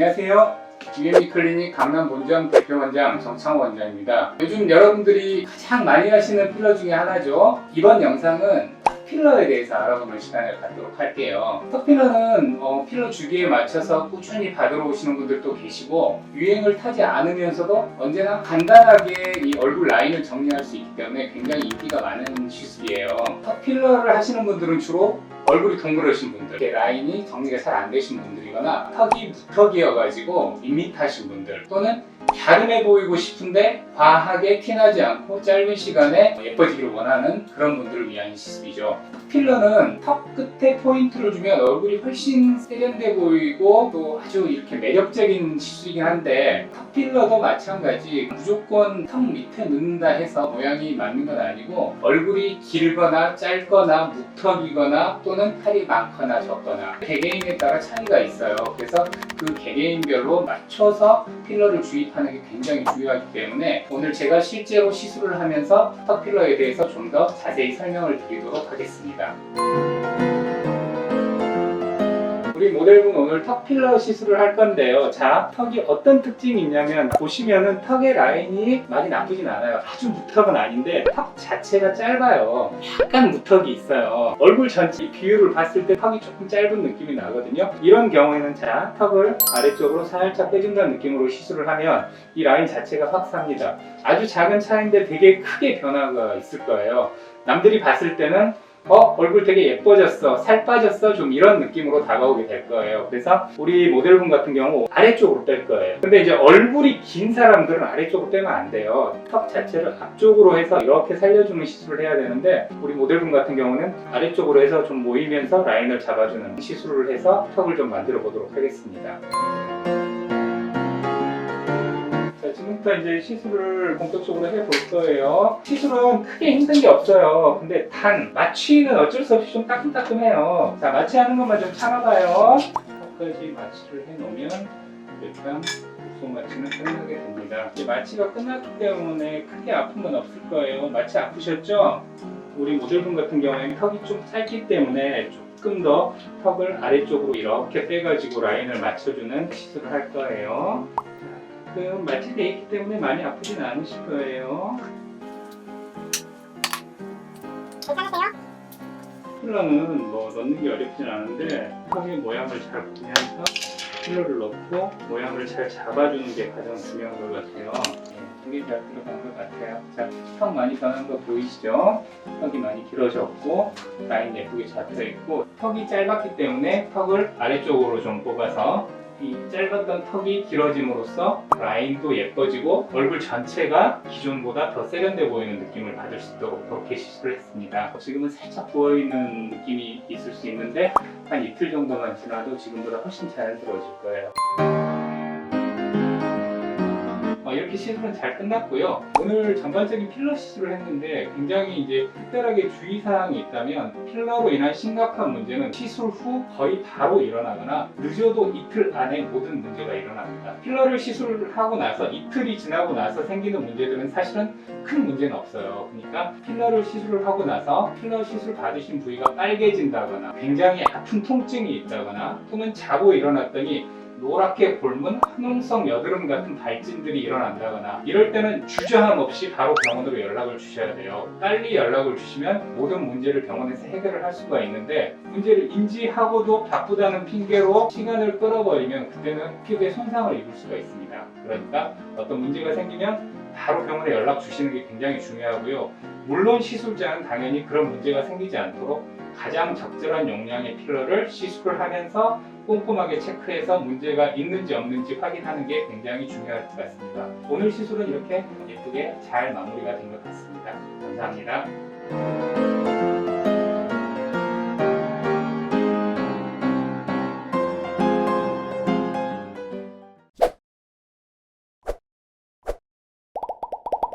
안녕하세요. UME 클리닉 강남 본점 대표 원장 정창호 원장입니다. 요즘 여러분들이 가장 많이 하시는 필러 중에 하나죠. 이번 영상은 턱 필러에 대해서 알아보는 시간을 갖도록 할게요. 턱 필러는 필러 주기에 맞춰서 꾸준히 받으러 오시는 분들도 계시고, 유행을 타지 않으면서도 언제나 간단하게 이 얼굴 라인을 정리할 수 있기 때문에 굉장히 인기가 많은 시술이에요. 턱 필러를 하시는 분들은 주로 얼굴이 동그러신 분들, 라인이 정리가 잘 안 되신 분들이거나 턱이 무턱이어가지고 밋밋하신 분들, 또는 갸름해 보이고 싶은데 과하게 티나지 않고 짧은 시간에 예뻐지기를 원하는 그런 분들을 위한 시술이죠. 턱 필러는 턱 끝에 포인트를 주면 얼굴이 훨씬 세련돼 보이고 또 아주 이렇게 매력적인 시술이긴 한데, 턱 필러도 마찬가지 무조건 턱 밑에 넣는다 해서 모양이 맞는 건 아니고, 얼굴이 길거나 짧거나 무턱이거나 또는 살이 많거나 적거나 개개인에 따라 차이가 있어요. 그래서 그 개개인별로 맞춰서 필러를 주입하는 게 굉장히 중요하기 때문에 오늘 제가 실제로 시술을 하면서 턱 필러에 대해서 좀 더 자세히 설명을 드리도록 하겠습니다. 우리 모델분 오늘 턱 필러 시술을 할 건데요. 자, 턱이 어떤 특징이 있냐면, 보시면은 턱의 라인이 많이 나쁘진 않아요. 아주 무턱은 아닌데 턱 자체가 짧아요. 약간 무턱이 있어요. 얼굴 전체 비율을 봤을 때 턱이 조금 짧은 느낌이 나거든요. 이런 경우에는 자, 턱을 아래쪽으로 살짝 빼준다는 느낌으로 시술을 하면 이 라인 자체가 확 삽니다. 아주 작은 차이인데 되게 크게 변화가 있을 거예요. 남들이 봤을 때는 얼굴 되게 예뻐졌어, 살 빠졌어, 좀 이런 느낌으로 다가오게 될 거예요. 그래서 우리 모델분 같은 경우 아래쪽으로 뺄 거예요. 근데 이제 얼굴이 긴 사람들은 아래쪽으로 빼면 안 돼요. 턱 자체를 앞쪽으로 해서 이렇게 살려주는 시술을 해야 되는데, 우리 모델분 같은 경우는 아래쪽으로 해서 좀 모이면서 라인을 잡아주는 시술을 해서 턱을 좀 만들어 보도록 하겠습니다. 지금부터 이제 시술을 본격적으로 해볼 거예요. 시술은 크게 힘든 게 없어요. 근데 단 마취는 어쩔 수 없이 좀 따끔따끔해요. 자, 마취하는 것만 좀 참아봐요. 턱까지 마취를 해놓으면 일단 우선 마취는 끝나게 됩니다. 이제 마취가 끝났기 때문에 크게 아픈 건 없을 거예요. 마취 아프셨죠? 우리 모델분 같은 경우에는 턱이 좀 짧기 때문에 조금 더 턱을 아래쪽으로 이렇게 빼가지고 라인을 맞춰주는 시술을 할 거예요. 지금 마취되어 있기 때문에 많이 아프진 않으실 거예요. 괜찮으세요? 필러는 넣는 게 어렵진 않은데, 턱의 모양을 잘 보면서 필러를 넣고 모양을 잘 잡아주는 게 가장 중요한 것 같아요. 되게 잘 들어간 것 같아요. 자, 턱 많이 변한 거 보이시죠? 턱이 많이 길어졌고 라인 예쁘게 잡혀있고, 턱이 짧았기 때문에 턱을 아래쪽으로 좀 뽑아서 이 짧았던 턱이 길어짐으로써 라인도 예뻐지고 얼굴 전체가 기존보다 더 세련돼 보이는 느낌을 받을 수 있도록 그렇게 시술을 했습니다. 지금은 살짝 부어있는 느낌이 있을 수 있는데 한 이틀 정도만 지나도 지금보다 훨씬 자연스러워질 거예요. 이렇게 시술은 잘 끝났고요. 오늘 전반적인 필러 시술을 했는데 굉장히 이제 특별하게 주의사항이 있다면, 필러로 인한 심각한 문제는 시술 후 거의 바로 일어나거나 늦어도 이틀 안에 모든 문제가 일어납니다. 필러를 시술하고 나서 이틀이 지나고 나서 생기는 문제들은 사실은 큰 문제는 없어요. 그러니까 필러를 시술을 하고 나서 필러 시술 받으신 부위가 빨개진다거나 굉장히 아픈 통증이 있다거나, 또는 자고 일어났더니 노랗게 곪은 화농성 여드름 같은 발진들이 일어난다거나, 이럴 때는 주저함 없이 바로 병원으로 연락을 주셔야 돼요. 빨리 연락을 주시면 모든 문제를 병원에서 해결을 할 수가 있는데, 문제를 인지하고도 바쁘다는 핑계로 시간을 끌어버리면 그때는 피부에 손상을 입을 수가 있습니다. 그러니까 어떤 문제가 생기면 바로 병원에 연락 주시는 게 굉장히 중요하고요. 물론 시술자는 당연히 그런 문제가 생기지 않도록 가장 적절한 용량의 필러를 시술을 하면서 꼼꼼하게 체크해서 문제가 있는지 없는지 확인하는 게 굉장히 중요할 것 같습니다. 오늘 시술은 이렇게 예쁘게 잘 마무리가 된 것 같습니다. 감사합니다.